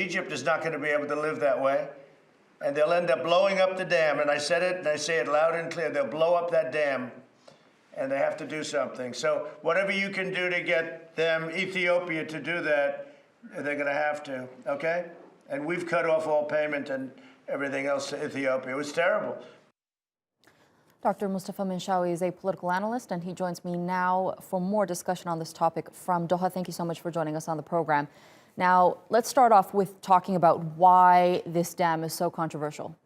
Egypt is not going to be able to live that way. And they'll end up blowing up the dam. And I said it, and I say it loud and clear. They'll blow up that dam, and they have to do something. So whatever you can do to get them, Ethiopia, to do that, they're going to have to, okay? And we've cut off all payment and everything else to Ethiopia. It was terrible. Dr. Mustafa Menshawy is a political analyst, and he joins me now for more discussion on this topic from Doha. Thank you so much for joining us on the program. Now, let's start off with talking about why this dam is so controversial.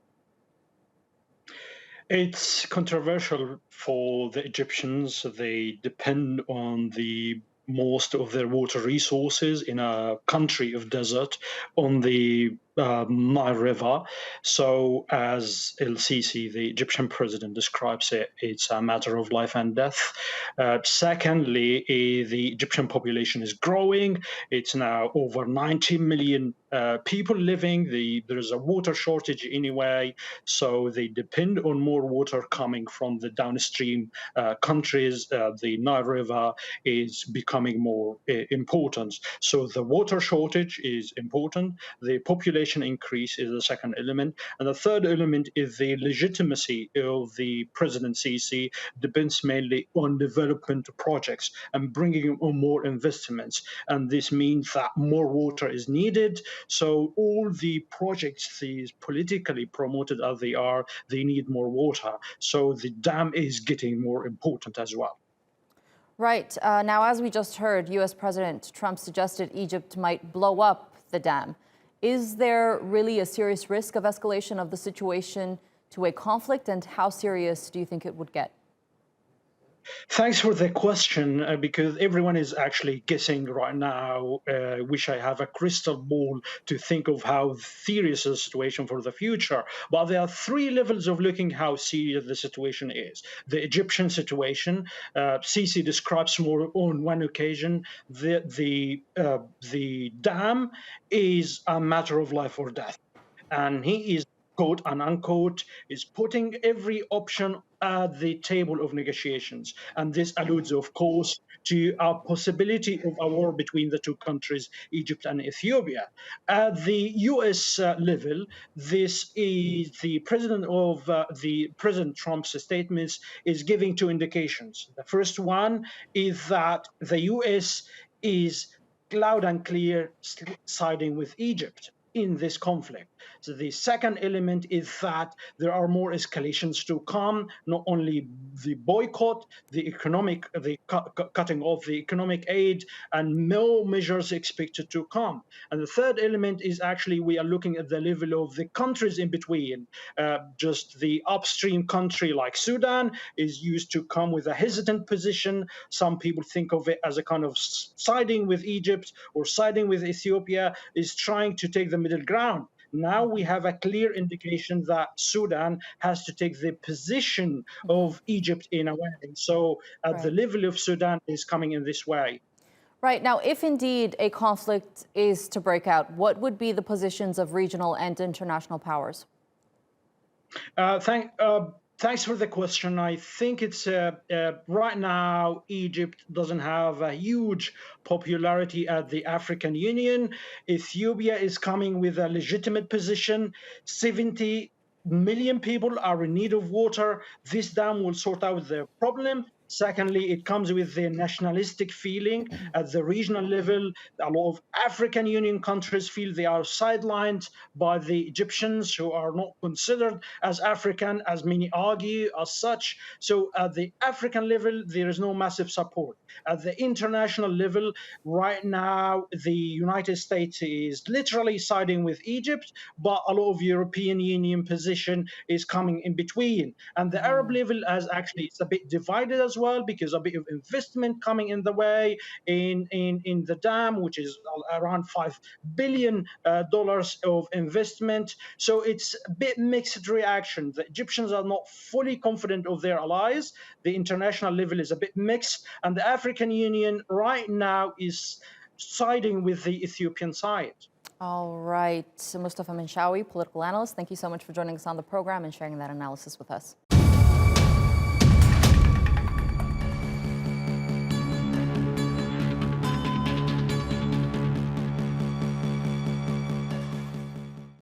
It's controversial for the Egyptians. They depend on most of their water resources in a country of desert on the Nile River. So as El-sisi, the Egyptian president, describes it, it's a matter of life and death. Secondly, the Egyptian population is growing. It's now over 90 million people living. There is a water shortage anyway, so they depend on more water coming from the downstream countries. The Nile River is becoming more important. So the water shortage is important. The population increase is the second element. And the third element is the legitimacy of the President Sisi depends mainly on development projects and bringing on more investments. And this means that more water is needed. So all the projects, these politically promoted as they are, they need more water. So the dam is getting more important as well. Right. Now, as we just heard, U.S. President Trump suggested Egypt might blow up the dam. Is there really a serious risk of escalation of the situation to a conflict, and how serious do you think it would get? Thanks for the question, because everyone is actually guessing right now. Wish I have a crystal ball to think of how serious the situation for the future. But there are three levels of looking how serious the situation is. The Egyptian situation, Sisi describes more on one occasion, the dam is a matter of life or death. And he is, quote and unquote, is putting every option at the table of negotiations. And this alludes, of course, to a possibility of a war between the two countries, Egypt and Ethiopia. At the U.S. Level, this is the President Trump's statements is giving two indications. The first one is that the U.S. is loud and clear siding with Egypt in this conflict. So the second element is that there are more escalations to come, not only the boycott, the cutting off the economic aid, and no measures expected to come. And the third element is actually we are looking at the level of the countries in between. Just the upstream country like Sudan is used to come with a hesitant position. Some people think of it as a kind of siding with Egypt or siding with Ethiopia, is trying to take the middle ground. Now we have a clear indication that Sudan has to take the position of Egypt in a way. So at the level of Sudan is coming in this way. Right. Now, if indeed a conflict is to break out, what would be the positions of regional and international powers? Thanks for the question. I think it's right now, Egypt doesn't have a huge popularity at the African Union. Ethiopia is coming with a legitimate position. 70 million people are in need of water. This dam will sort out the problem. Secondly, it comes with the nationalistic feeling at the regional level. A lot of African Union countries feel they are sidelined by the Egyptians, who are not considered as African, as many argue as such. So at the African level, there is no massive support. At the international level, right now, the United States is literally siding with Egypt, but a lot of European Union position is coming in between. And the Arab level has actually, it's a bit divided as well, because a bit of investment coming in the way in the dam, which is around $5 billion of investment. So it's a bit mixed reaction. The Egyptians are not fully confident of their allies. The international level is a bit mixed, and the African Union right now is siding with the Ethiopian side. All right. So Mustafa Menshawy, political analyst, thank you so much for joining us on the program and sharing that analysis with us.